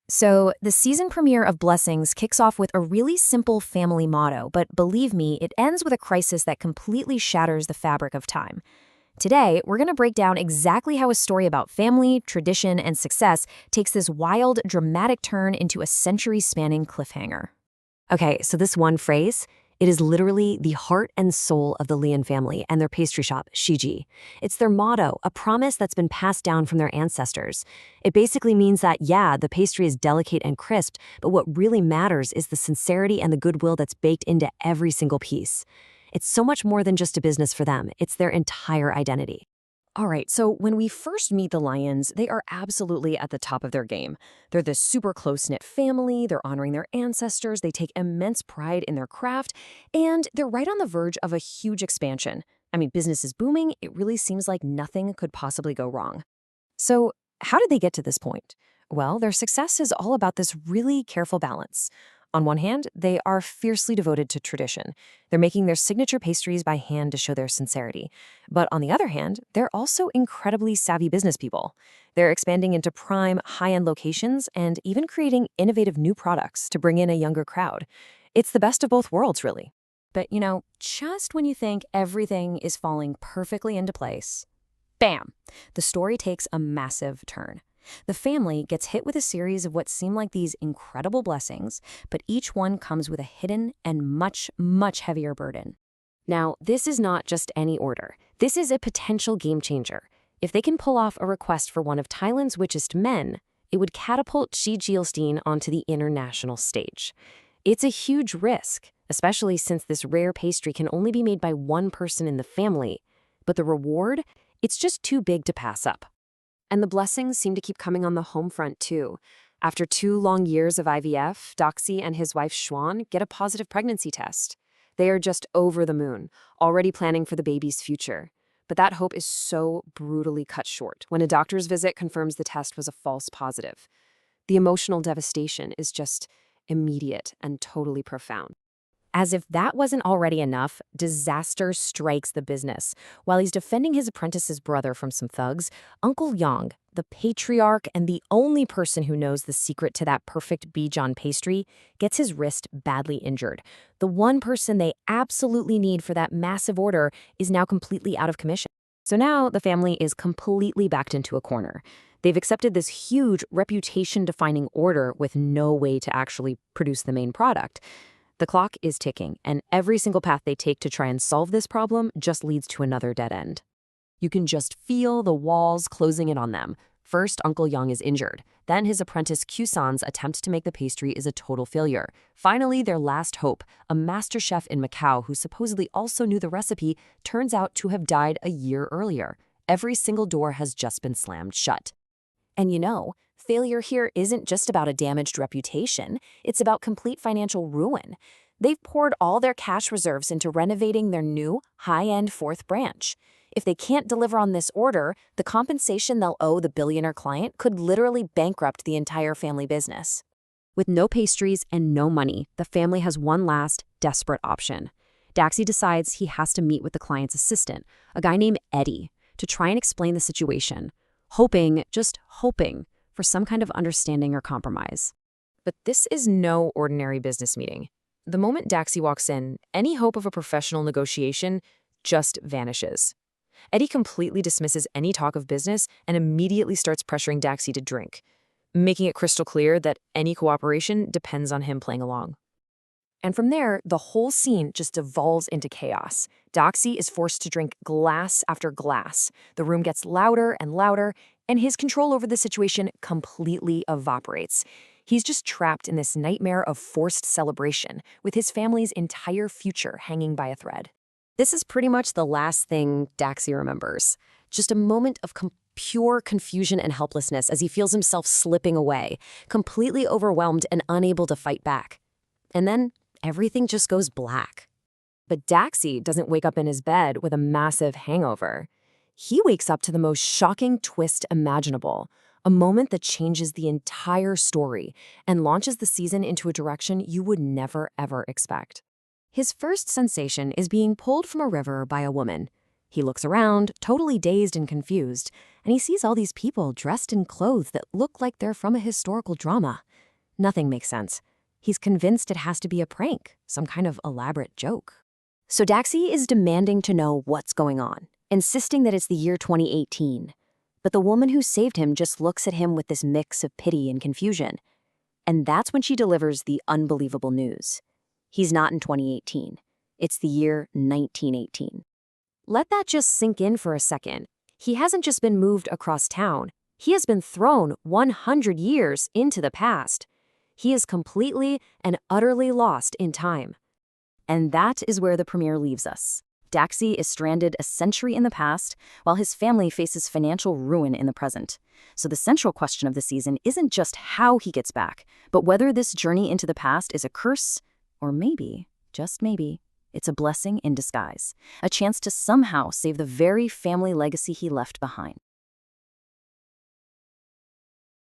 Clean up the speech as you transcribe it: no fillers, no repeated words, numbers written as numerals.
So, the season premiere of Blessings kicks off with a really simple family motto, but believe me, it ends with a crisis that completely shatters the fabric of time. Today, we're going to break down exactly how a story about family, tradition, and success takes this wild, dramatic turn into a century-spanning cliffhanger. Okay, so this one phrase, it is literally the heart and soul of the Lian family and their pastry shop, Shiji. It's their motto, a promise that's been passed down from their ancestors. It basically means that, yeah, the pastry is delicate and crisp, but what really matters is the sincerity and the goodwill that's baked into every single piece. It's so much more than just a business for them. It's their entire identity. All right, so when we first meet the Lions, they are absolutely at the top of their game. They're this super close-knit family, they're honoring their ancestors, they take immense pride in their craft, and they're right on the verge of a huge expansion. I mean, business is booming, it really seems like nothing could possibly go wrong. So, how did they get to this point? Well, their success is all about this really careful balance. On one hand, they are fiercely devoted to tradition. They're making their signature pastries by hand to show their sincerity. But on the other hand, they're also incredibly savvy business people. They're expanding into prime, high-end locations and even creating innovative new products to bring in a younger crowd. It's the best of both worlds, really. But, just when you think everything is falling perfectly into place, bam, the story takes a massive turn. The family gets hit with a series of what seem like these incredible blessings, but each one comes with a hidden and much, much heavier burden. Now, this is not just any order. This is a potential game changer. If they can pull off a request for one of Thailand's richest men, it would catapult Xi Jinping onto the international stage. It's a huge risk, especially since this rare pastry can only be made by one person in the family. But the reward? It's just too big to pass up. And the blessings seem to keep coming on the home front, too. After 2 long years of IVF, Daxi and his wife Xuan get a positive pregnancy test. They are just over the moon, already planning for the baby's future. But that hope is so brutally cut short when a doctor's visit confirms the test was a false positive. The emotional devastation is just immediate and totally profound. As if that wasn't already enough, disaster strikes the business. While he's defending his apprentice's brother from some thugs, Uncle Yang, the patriarch and the only person who knows the secret to that perfect Bijan pastry, gets his wrist badly injured. The one person they absolutely need for that massive order is now completely out of commission. So now the family is completely backed into a corner. They've accepted this huge reputation-defining order with no way to actually produce the main product. The clock is ticking, and every single path they take to try and solve this problem just leads to another dead end. You can just feel the walls closing in on them. First, Uncle Yang is injured. Then his apprentice Q-san's attempt to make the pastry is a total failure. Finally, their last hope, a master chef in Macau who supposedly also knew the recipe, turns out to have died a year earlier. Every single door has just been slammed shut. And failure here isn't just about a damaged reputation, it's about complete financial ruin. They've poured all their cash reserves into renovating their new, high-end 4th branch. If they can't deliver on this order, the compensation they'll owe the billionaire client could literally bankrupt the entire family business. With no pastries and no money, the family has one last, desperate option. Daxi decides he has to meet with the client's assistant, a guy named Eddie, to try and explain the situation, just hoping, for some kind of understanding or compromise. But this is no ordinary business meeting. The moment Daxi walks in, any hope of a professional negotiation just vanishes. Eddie completely dismisses any talk of business and immediately starts pressuring Daxi to drink, making it crystal clear that any cooperation depends on him playing along. And from there, the whole scene just devolves into chaos. Daxi is forced to drink glass after glass. The room gets louder and louder, and his control over the situation completely evaporates. He's just trapped in this nightmare of forced celebration, with his family's entire future hanging by a thread. This is pretty much the last thing Daxi remembers. Just a moment of pure confusion and helplessness as he feels himself slipping away, completely overwhelmed and unable to fight back. And then everything just goes black. But Daxi doesn't wake up in his bed with a massive hangover. He wakes up to the most shocking twist imaginable, a moment that changes the entire story and launches the season into a direction you would never, ever expect. His first sensation is being pulled from a river by a woman. He looks around, totally dazed and confused, and he sees all these people dressed in clothes that look like they're from a historical drama. Nothing makes sense. He's convinced it has to be a prank, some kind of elaborate joke. So Daxi is demanding to know what's going on, insisting that it's the year 2018. But the woman who saved him just looks at him with this mix of pity and confusion. And that's when she delivers the unbelievable news. He's not in 2018. It's the year 1918. Let that just sink in for a second. He hasn't just been moved across town. He has been thrown 100 years into the past. He is completely and utterly lost in time. And that is where the premiere leaves us. Daxi is stranded a century in the past, while his family faces financial ruin in the present. So the central question of the season isn't just how he gets back, but whether this journey into the past is a curse, or maybe, just maybe, it's a blessing in disguise, a chance to somehow save the very family legacy he left behind.